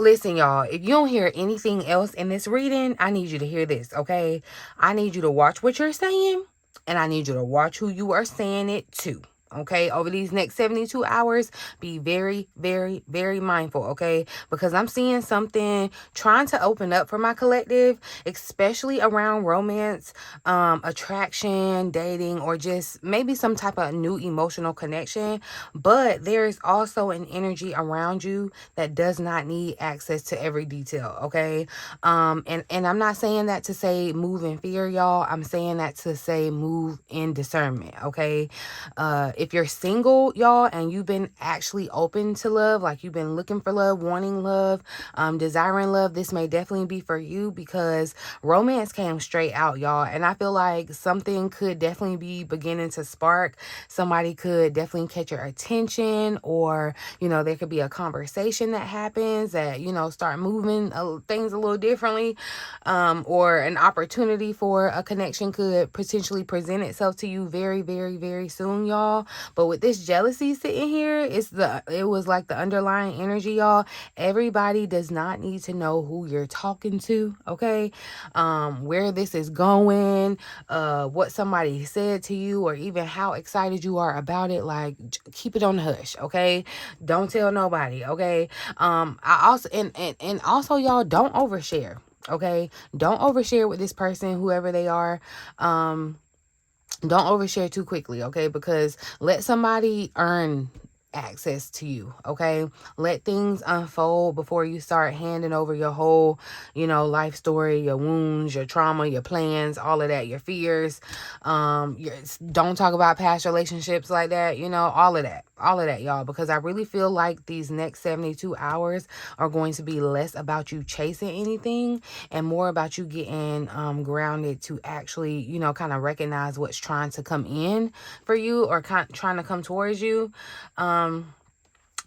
Listen, y'all, if you don't hear anything else in this reading, I need you to hear this, okay? I need you to watch what you're saying, and I need you to watch who you are saying it to. Okay, over these next 72 hours, be very, very, very mindful, okay? Because I'm seeing something trying to open up for my collective, especially around romance, attraction, dating, or just maybe some type of new emotional connection. But there is also an energy around you that does not need access to every detail, okay? And I'm not saying that to say move in fear, y'all. I'm saying that to say move in discernment, okay? If you're single, y'all, and you've been actually open to love, like you've been looking for love, wanting love, desiring love, this may definitely be for you, because romance came straight out, y'all. And I feel like something could definitely be beginning to spark. Somebody could definitely catch your attention, or, there could be a conversation that happens that, start moving things a little differently, or an opportunity for a connection could potentially present itself to you very, very, very soon, y'all. But with this jealousy sitting here, it was like the underlying energy, y'all. Everybody does not need to know who you're talking to, okay? Where this is going, what somebody said to you, or even how excited you are about it. Like, keep it on the hush, okay? Don't tell nobody, okay? I also and also, y'all, don't overshare. Okay, don't overshare with this person, whoever they are. Don't overshare too quickly, okay? Because let somebody earn access to you, okay? Let things unfold before you start handing over your whole, life story, your wounds, your trauma, your plans, all of that, your fears. Don't talk about past relationships like that, all of that, y'all, because I really feel like these next 72 hours are going to be less about you chasing anything and more about you getting grounded to actually, kind of recognize what's trying to come in for you, or trying to come towards you.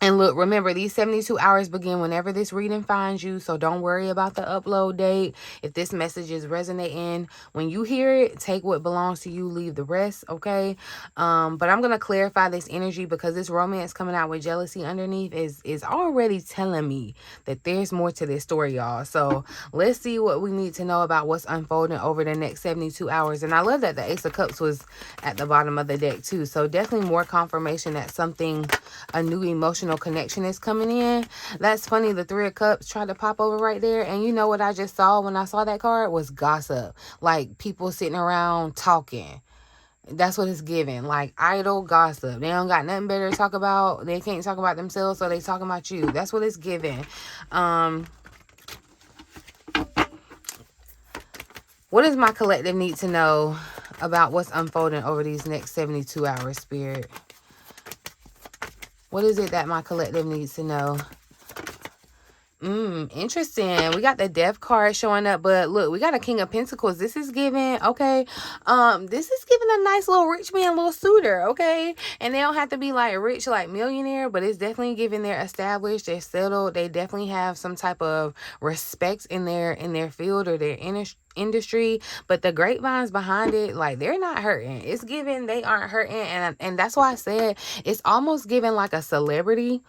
And look, remember, these 72 hours begin whenever this reading finds you. So don't worry about the upload date. If this message is resonating, when you hear it, take what belongs to you, leave the rest, okay? But I'm going to clarify this energy, because this romance coming out with jealousy underneath is already telling me that there's more to this story, y'all. So let's see what we need to know about what's unfolding over the next 72 hours. And I love that the Ace of Cups was at the bottom of the deck too. So definitely more confirmation that a new emotional connection is coming in. That's funny. The Three of Cups tried to pop over right there. And you know what I just saw when I saw that card was gossip. Like people sitting around talking. That's what it's giving. Like idle gossip. They don't got nothing better to talk about. They can't talk about themselves, so they talking about you. That's what it's giving. What does my collective need to know about what's unfolding over these next 72 hours, Spirit? What is it that my collective needs to know? Interesting. We got the Death card showing up, but look, we got a King of Pentacles. This is giving, okay, this is giving a nice little rich man, little suitor, okay? And they don't have to be like rich, like millionaire, but it's definitely giving they're established, they're settled, they definitely have some type of respect in their field or their industry. But the grapevines behind it, like, they're not hurting. It's giving they aren't hurting, and that's why I said it's almost giving like a celebrity.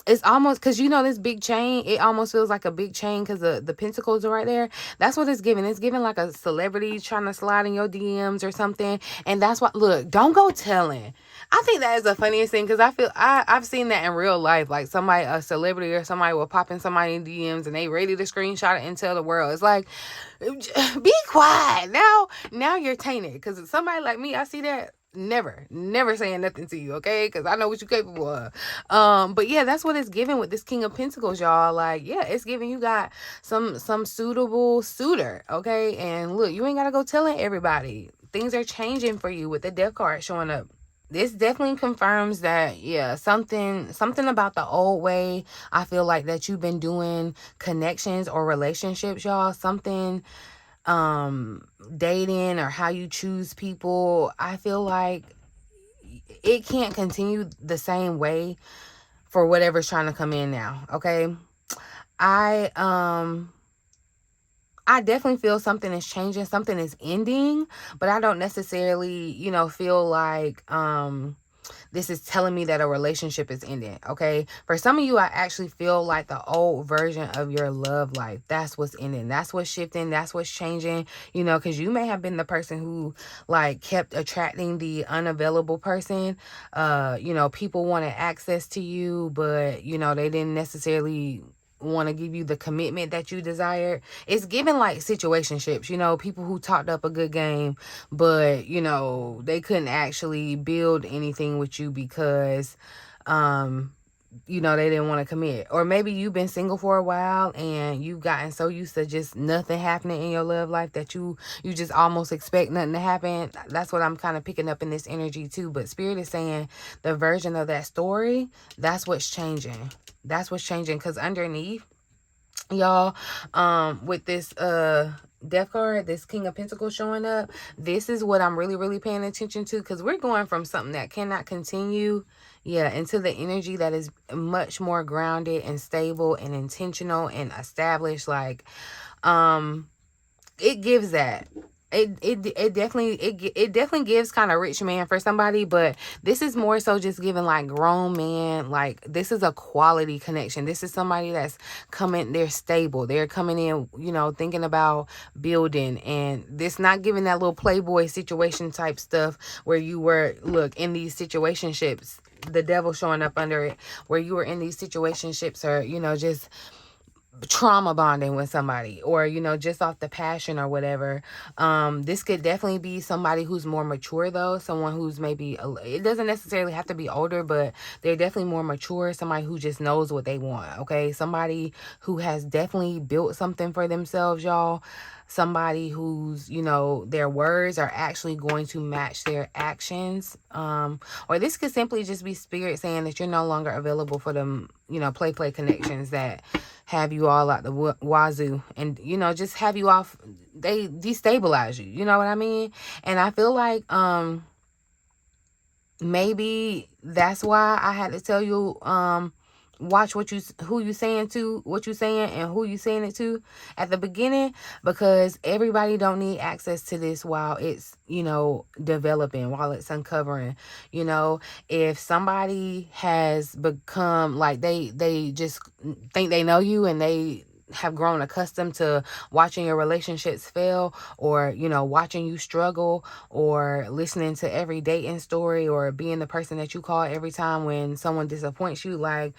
It's almost, because this big chain, it almost feels like a big chain because the pentacles are right there. That's what it's giving. It's giving like a celebrity trying to slide in your DMs or something. And that's why, look, don't go telling. I think that is the funniest thing, because I've seen that in real life. Like somebody, a celebrity or somebody will pop in somebody in DMs and they ready to screenshot it and tell the world. It's like, be quiet. Now you're tainted, because somebody like me, I see that. Never saying nothing to you, okay? Because I know what you're capable of. But yeah, that's what it's giving with this King of Pentacles, y'all. Like, yeah, it's giving you got some suitable suitor, okay? And look, you ain't gotta go telling everybody. Things are changing for you with the Death card showing up. This definitely confirms that, yeah, something about the old way I feel like that you've been doing connections or relationships, y'all. Something dating or how you choose people, I feel like it can't continue the same way for whatever's trying to come in now, okay? I definitely feel something is changing, something is ending, but I don't necessarily, feel like this is telling me that a relationship is ending, okay? For some of you, I actually feel like the old version of your love life, that's what's ending. That's what's shifting. That's what's changing, you know, because you may have been the person who, like, kept attracting the unavailable person. You know, people wanted access to you, but, you know, they didn't necessarily want to give you the commitment that you desired. It's given like situationships, you know, people who talked up a good game, but, you know, they couldn't actually build anything with you because, you know, they didn't want to commit. Or maybe you've been single for a while and you've gotten so used to just nothing happening in your love life that you just almost expect nothing to happen. That's what I'm kind of picking up in this energy too. But Spirit is saying the version of that story, that's what's changing. That's what's changing, because underneath, y'all, with this death card, this King of Pentacles showing up, this is what I'm really, really paying attention to, because we're going from something that cannot continue, yeah, into the energy that is much more grounded and stable and intentional and established. Like, it gives that. It definitely gives kind of rich man for somebody, but this is more so just giving like grown man. Like, this is a quality connection. This is somebody that's coming, they're stable, they're coming in, you know, thinking about building, and this not giving that little playboy situation type stuff where you were, look, in these situationships, the devil showing up under it, where you were in these situationships, or, you know, just trauma bonding with somebody, or, you know, just off the passion or whatever. This could definitely be somebody who's more mature, though, someone who's maybe it doesn't necessarily have to be older, but they're definitely more mature, somebody who just knows what they want, okay? Somebody who has definitely built something for themselves, y'all. Somebody who's, you know, their words are actually going to match their actions. Or this could simply just be Spirit saying that you're no longer available for them, you know, play connections that have you all out the wazoo, and, you know, just have you off, they destabilize you, you know what I mean? And I feel like maybe that's why I had to tell you, watch who you saying to, what you saying, and who you saying it to at the beginning, because everybody don't need access to this while it's, you know, developing, while it's uncovering. You know, if somebody has become like, they just think they know you, and they have grown accustomed to watching your relationships fail, or, you know, watching you struggle, or listening to every dating story, or being the person that you call every time when someone disappoints you, like,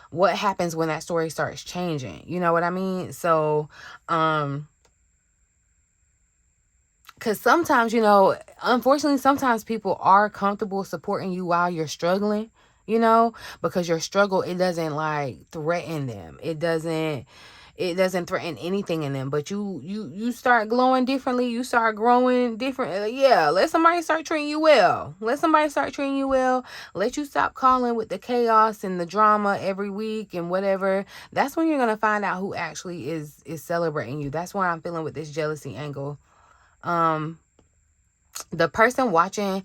what happens when that story starts changing? You know what I mean? So, because sometimes, you know, unfortunately, sometimes people are comfortable supporting you while you're struggling, you know, because your struggle, it doesn't like threaten them. It doesn't threaten anything in them, but you start glowing differently, you start growing different. Yeah, let somebody start treating you well. Let you stop calling with the chaos and the drama every week and whatever. That's when you're gonna find out who actually is celebrating you. That's why I'm feeling with this jealousy angle. The person watching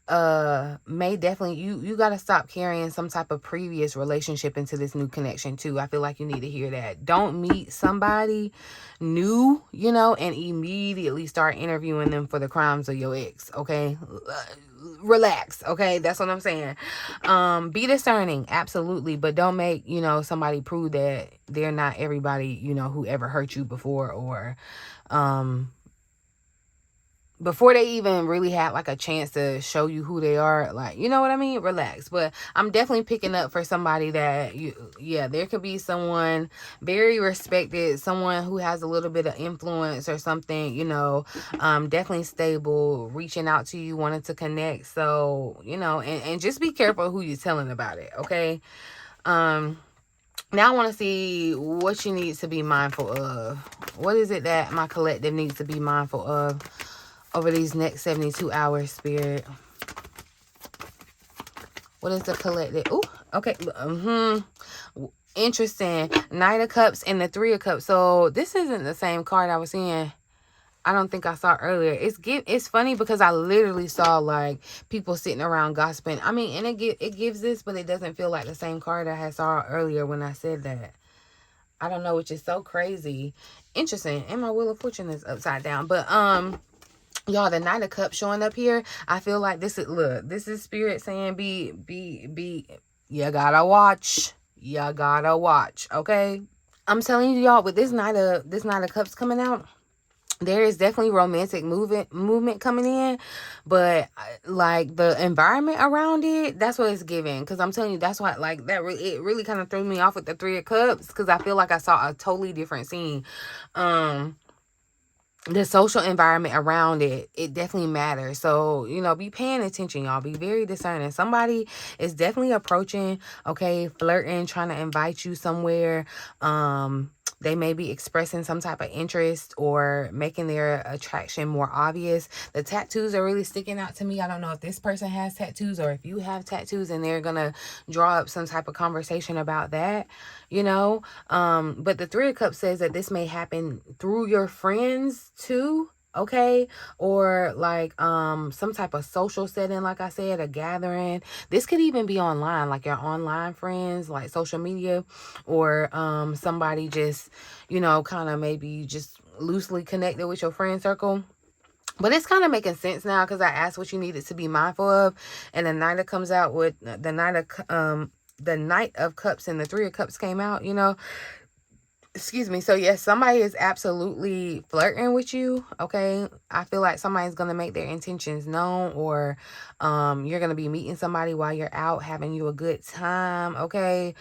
may definitely, you got to stop carrying some type of previous relationship into this new connection too. I feel like you need to hear that. Don't meet somebody new, you know, and immediately start interviewing them for the crimes of your ex, okay? Relax, okay? That's what I'm saying. Be discerning, absolutely, but don't make, you know, somebody prove that they're not everybody, you know, who ever hurt you before, or before they even really had like a chance to show you who they are. Like, you know what I mean? Relax. But I'm definitely picking up for somebody that there could be someone very respected, someone who has a little bit of influence or something, you know, definitely stable, reaching out to you, wanting to connect. So, you know, and just be careful who you're telling about it, okay? Now I want to see what you need to be mindful of. What is it that my collective needs to be mindful of over these next 72 hours, Spirit? What is the collective? Ooh, okay. Interesting. Knight of Cups and the Three of Cups. So this isn't the same card I was seeing. I don't think I saw earlier. It's funny because I literally saw like people sitting around gossiping. I mean, and it gives this, but it doesn't feel like the same card I had saw earlier when I said that. I don't know, which is so crazy. Interesting. And my Wheel of Fortune is upside down. But Y'all, the Knight of Cups showing up here. I feel like this is, look, this is Spirit saying you gotta watch. You gotta watch, okay? I'm telling you, y'all, with this Knight of Cups coming out, there is definitely romantic movement coming in, but like the environment around it, that's what it's giving. Because I'm telling you, that's why, like, it really kind of threw me off with the Three of Cups, because I feel like I saw a totally different scene. The social environment around it definitely matters. So, you know, be paying attention, y'all. Be very discerning. Somebody is definitely approaching, okay, flirting, trying to invite you somewhere. They may be expressing some type of interest or making their attraction more obvious. The tattoos are really sticking out to me. I don't know if this person has tattoos or if you have tattoos, and they're gonna draw up some type of conversation about that, you know. But the Three of Cups says that this may happen through your friends too, okay, or like some type of social setting, like I said, a gathering. This could even be online, like your online friends, like social media, or somebody just, you know, kind of maybe just loosely connected with your friend circle. But it's kind of making sense now, because I asked what you needed to be mindful of, and the Knight of comes out with the Knight of Cups, and the Three of Cups came out, you know. Excuse me. So yes, somebody is absolutely flirting with you, okay? I feel like somebody's going to make their intentions known, or you're going to be meeting somebody while you're out having you a good time, okay?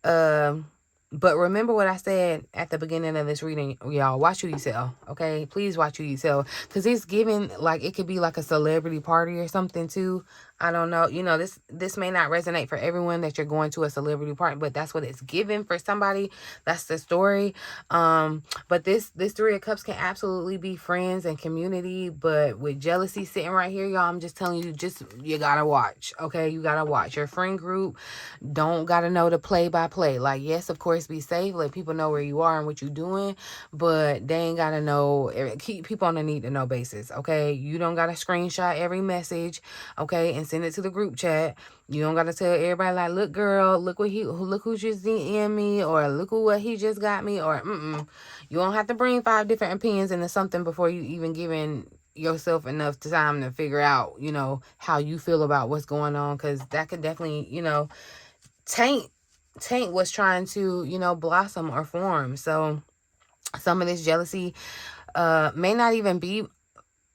But remember what I said at the beginning of this reading, y'all. Watch who you tell, okay? Please watch who you tell, because it's giving, like, it could be like a celebrity party or something too. I don't know. You know, this may not resonate for everyone, that you're going to a celebrity party, but that's what it's given for somebody. That's the story. But this Three of Cups can absolutely be friends and community, but with jealousy sitting right here, y'all, I'm just telling you, you gotta watch, okay? You gotta watch your friend group. Don't gotta know the play by play. Like, yes, of course, be safe, let people know where you are and what you're doing, but they ain't gotta know. Keep people on a need to know basis, okay? You don't gotta screenshot every message, okay, and send it to the group chat. You don't gotta tell everybody, like, look, girl, look who just DM me, or look what he just got me, or you don't have to bring 5 different opinions into something before you even giving yourself enough time to figure out, you know, how you feel about what's going on, because that could definitely, you know, taint what's trying to, you know, blossom or form. So some of this jealousy may not even be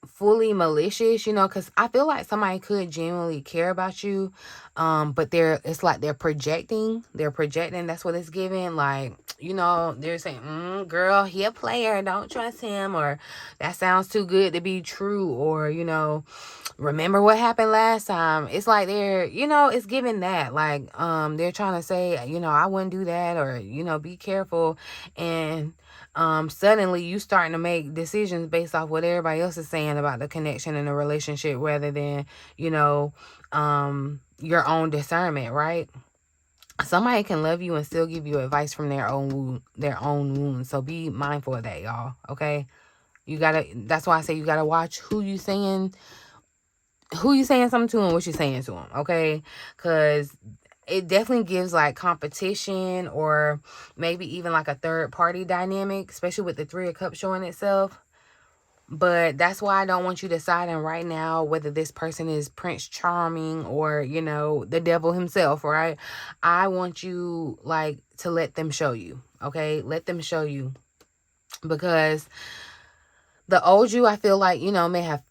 fully malicious, you know, because I feel like somebody could genuinely care about you, but it's like they're projecting. That's what it's giving. Like, you know, they're saying, girl, he a player, don't trust him, or that sounds too good to be true, or, you know, remember what happened last time. It's like they're, you know, it's giving that, like, they're trying to say, you know, I wouldn't do that, or, you know, be careful. And suddenly you starting to make decisions based off what everybody else is saying about the connection and the relationship, rather than, you know, your own discernment, right? Somebody can love you and still give you advice from their own wounds. So be mindful of that, y'all, okay? That's why I say you gotta watch who you saying something to and what you're saying to them, okay? Because it definitely gives like competition, or maybe even like a third party dynamic, especially with the Three of Cups showing itself. But that's why I don't want you deciding right now whether this person is Prince Charming or, you know, the devil himself, right? I want you, like, to let them show you, okay? Let them show you. Because the old you, I feel like, you know, may have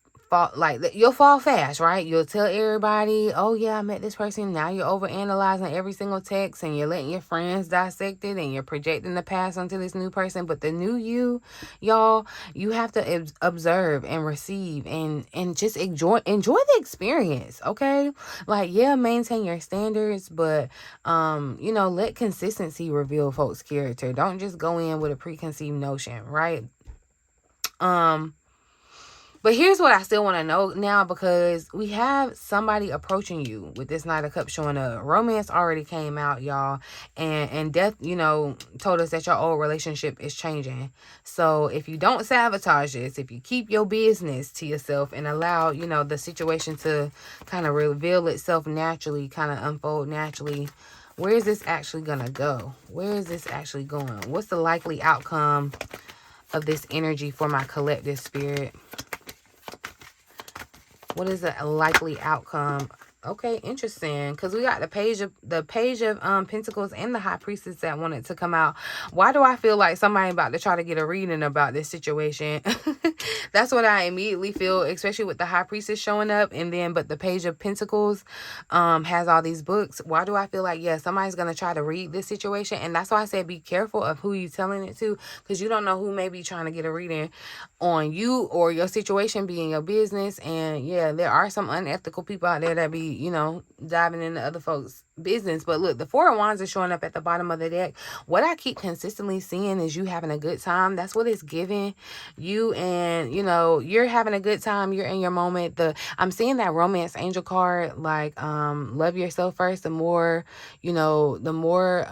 you'll fall fast, right? You'll tell everybody, oh yeah, I met this person. Now you're over analyzing every single text, and you're letting your friends dissect it, and you're projecting the past onto this new person. But the new you, y'all, you have to observe and receive, and just enjoy the experience, okay? Like, yeah, maintain your standards, but you know, let consistency reveal folks' character. Don't just go in with a preconceived notion, right? But here's what I still want to know now, because we have somebody approaching you with this Knight of Cups showing up. Romance already came out, y'all. And death, you know, told us that your old relationship is changing. So if you don't sabotage this, if you keep your business to yourself and allow, you know, the situation to kind of reveal itself naturally, kind of unfold naturally, where is this actually going to go? Where is this actually going? What's the likely outcome of this energy for my collective spirit? What is the likely outcome? Okay, interesting. Because we got the page of Pentacles and the High Priestess that wanted to come out. Why do I feel like somebody about to try to get a reading about this situation? That's what I immediately feel, especially with the High Priestess showing up, and then but the Page of Pentacles has all these books. Why do I feel like, yeah, somebody's gonna try to read this situation? And that's why I said be careful of who you telling it to, because you don't know who may be trying to get a reading on you or your situation being your business. And yeah, there are some unethical people out there that be, you know, diving into other folks' business. But look, the Four of Wands is showing up at the bottom of the deck. What I keep consistently seeing is you having a good time. That's what it's giving you. And you know, you're having a good time, you're in your moment. I'm seeing that romance angel card, like love yourself first. The more, you know, the more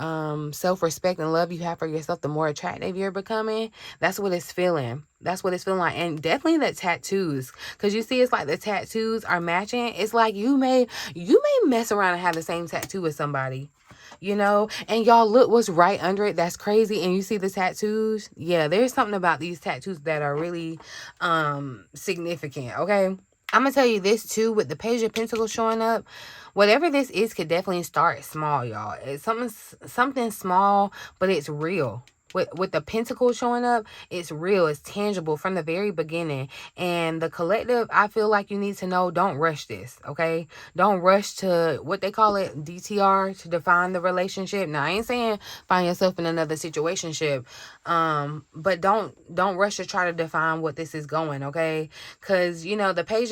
self-respect and love you have for yourself, the more attractive you're becoming. That's what it's feeling. That's what it's feeling like. And definitely the tattoos, because you see it's like the tattoos are matching. It's like you may mess around and have the same tattoo with somebody, you know, and y'all look what's right under it. That's crazy. And you see the tattoos. Yeah, there's something about these tattoos that are really significant. Okay, I'm gonna tell you this too, with the Page of Pentacles showing up. Whatever this is could definitely start small, y'all. It's something small, but it's real. With the pentacle showing up, it's real, it's tangible from the very beginning. And the collective, I feel like you need to know, don't rush this, okay? Don't rush to what they call it, DTR, to define the relationship. Now, I ain't saying find yourself in another situationship, but don't rush to try to define what this is going, okay? Because you know the page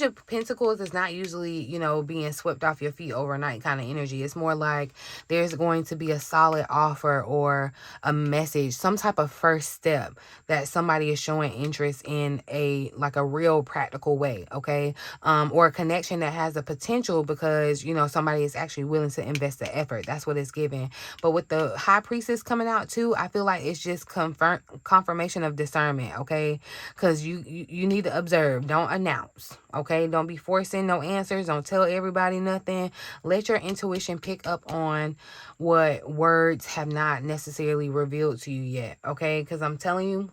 of Pentacles is not usually, you know, being swept off your feet overnight kind of energy. It's more like there's going to be a solid offer or a message, some type of first step that somebody is showing interest in, a like a real practical way, okay? Or a connection that has a potential because, you know, somebody is actually willing to invest the effort. That's what it's giving. But with the High Priestess coming out too, I feel like it's just confirmation of discernment, okay? Because you need to observe, don't announce, okay? Don't be forcing no answers, don't tell everybody nothing. Let your intuition pick up on what words have not necessarily revealed to you yet, okay? Because I'm telling you,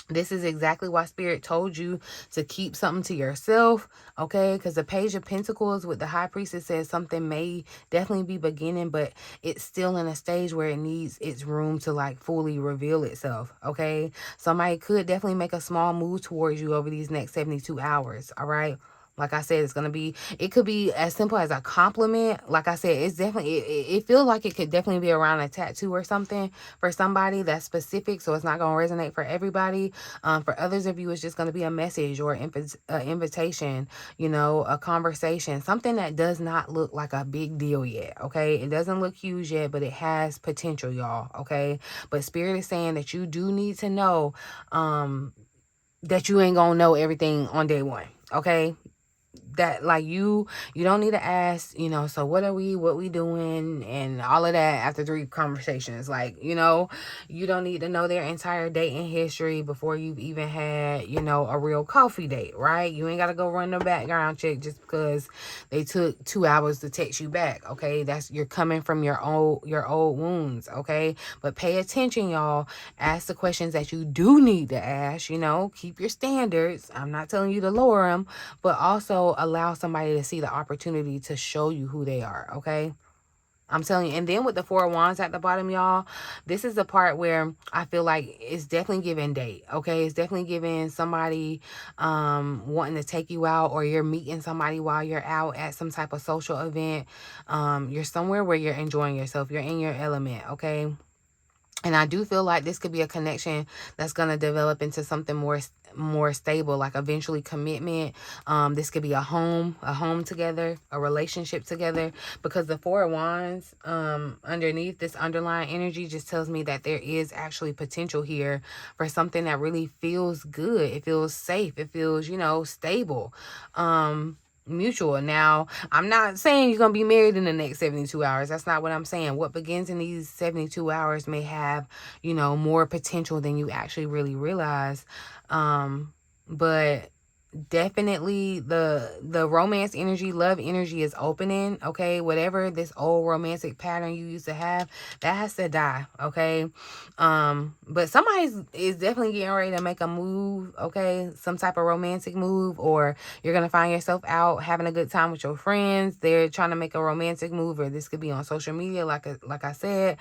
this is exactly why Spirit told you to keep something to yourself, okay? Because the Page of Pentacles with the High Priestess says something may definitely be beginning, but it's still in a stage where it needs its room to like fully reveal itself, okay? Somebody could definitely make a small move towards you over these next 72 hours, all right? Like I said, it could be as simple as a compliment. Like I said, it's definitely, it feels like it could definitely be around a tattoo or something for somebody that's specific. So it's not going to resonate for everybody. For others of you, it's just going to be a message or an invitation, you know, a conversation, something that does not look like a big deal yet. Okay. It doesn't look huge yet, but it has potential, y'all. Okay. But Spirit is saying that you do need to know, that you ain't going to know everything on day one. Okay. That like you don't need to ask, you know, so what we doing and all of that after 3 conversations. Like, you know, you don't need to know their entire dating history before you've even had, you know, a real coffee date, right? You ain't got to go run the background check just because they took 2 hours to text you back, okay? That's, you're coming from your old wounds, okay? But pay attention, y'all. Ask the questions that you do need to ask, you know, keep your standards. I'm not telling you to lower them, but also allow somebody to see the opportunity to show you who they are, okay? I'm telling you. And then with the Four of Wands at the bottom, y'all, this is the part where I feel like it's definitely giving date, okay? It's definitely giving somebody wanting to take you out, or you're meeting somebody while you're out at some type of social event. You're somewhere where you're enjoying yourself. You're in your element, okay? And I do feel like this could be a connection that's going to develop into something more stable, like eventually commitment. This could be a home together, a relationship together, because the Four of Wands underneath this underlying energy just tells me that there is actually potential here for something that really feels good. It feels safe. It feels, you know, stable. Mutual. Now, I'm not saying you're gonna be married in the next 72 hours. That's not what I'm saying. What begins in these 72 hours may have, you know, more potential than you actually really realize. But definitely the romance energy, love energy is opening, okay? Whatever this old romantic pattern you used to have, that has to die, okay? But somebody is definitely getting ready to make a move, okay? Some type of romantic move, or you're gonna find yourself out having a good time with your friends. They're trying to make a romantic move, or this could be on social media, like I said.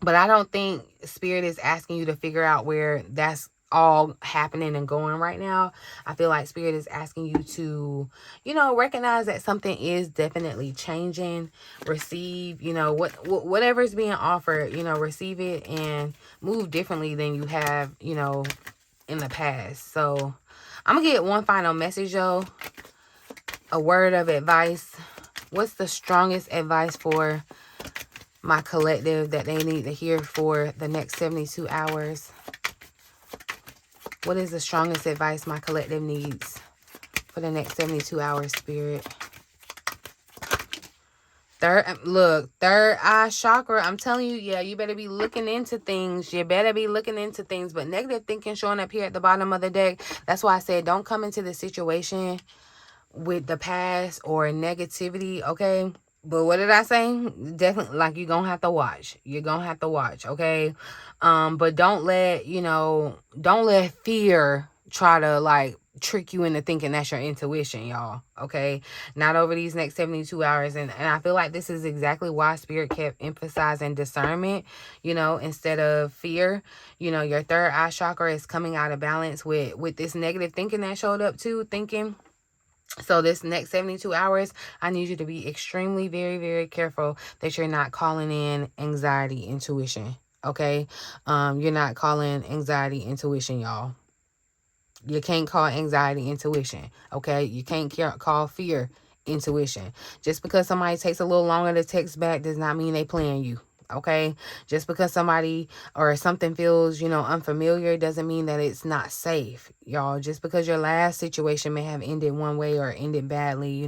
But I don't think Spirit is asking you to figure out where that's all happening and going right now. I feel like Spirit is asking you to, recognize that something is definitely changing. Receive, whatever is being offered, receive it and move differently than you have, in the past. So I'm going to get one final message, y'all. A word of advice. What's the strongest advice for my collective that they need to hear for the next 72 hours? What is the strongest advice my collective needs for the next 72 hours, Spirit? Third eye chakra. I'm telling you, yeah, you better be looking into things. But negative thinking showing up here at the bottom of the deck. That's why I said don't come into the situation with the past or negativity, okay? But what did I say? Definitely, like, you're gonna have to watch. Okay? But don't let fear try to, like, trick you into thinking that's your intuition, y'all. Okay? Not over these next 72 hours. And I feel like this is exactly why Spirit kept emphasizing discernment, instead of fear. Your third eye chakra is coming out of balance with this negative thinking that showed up too, thinking. So this next 72 hours, I need you to be extremely, very, very careful that you're not calling in anxiety, intuition. Okay? You're not calling anxiety, intuition, y'all. You can't call anxiety, intuition. Okay? You can't call fear, intuition. Just because somebody takes a little longer to text back does not mean they playing you. Okay? Just because somebody or something feels, unfamiliar doesn't mean that it's not safe, y'all. Just because your last situation may have ended one way or ended badly,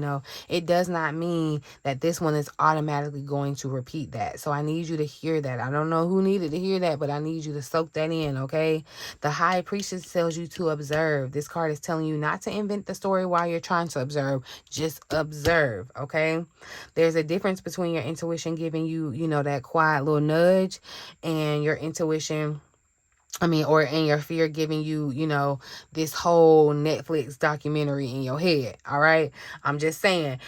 it does not mean that this one is automatically going to repeat that. So I need you to hear that. I don't know who needed to hear that, but I need you to soak that in, okay? The High Priestess tells you to observe. This card is telling you not to invent the story while you're trying to observe. Just observe, okay? There's a difference between your intuition giving you, that quiet little nudge, and your intuition, and your fear giving you, this whole Netflix documentary in your head. All right. I'm just saying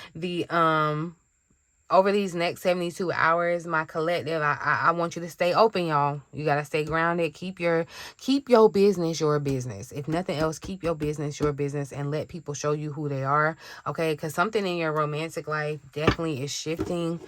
over these next 72 hours, my collective, I want you to stay open, y'all. You got to stay grounded. Keep your business your business. If nothing else, keep your business your business and let people show you who they are. Okay. Because something in your romantic life definitely is shifting.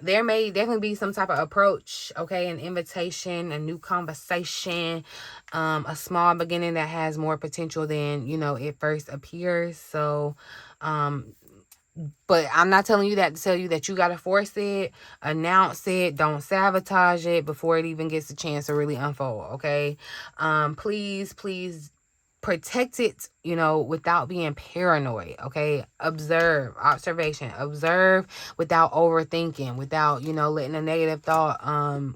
There may definitely be some type of approach, okay, an invitation, a new conversation, a small beginning that has more potential than, it first appears. So, but I'm not telling you that to tell you that you got to force it, announce it, don't sabotage it before it even gets a chance to really unfold, okay? Please protect it, without being paranoid, okay? Observation, observe without overthinking, without, letting a negative thought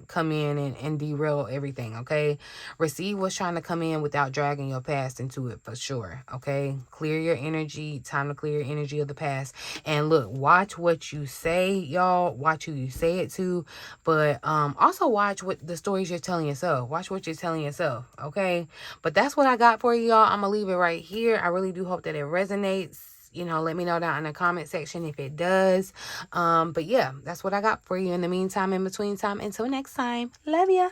come in and derail everything, okay? Receive what's trying to come in without dragging your past into it, for sure, okay? Clear your energy. Time to clear your energy of the past. And look, watch what you say, y'all. Watch who you say it to, but also watch what the stories you're telling yourself. Watch what you're telling yourself, okay? But that's what I got for you, y'all. I'm gonna leave it right here. I really do hope that it resonates. Let me know down in the comment section if it does. But yeah, that's what I got for you in the meantime, in between time. Until next time, love ya.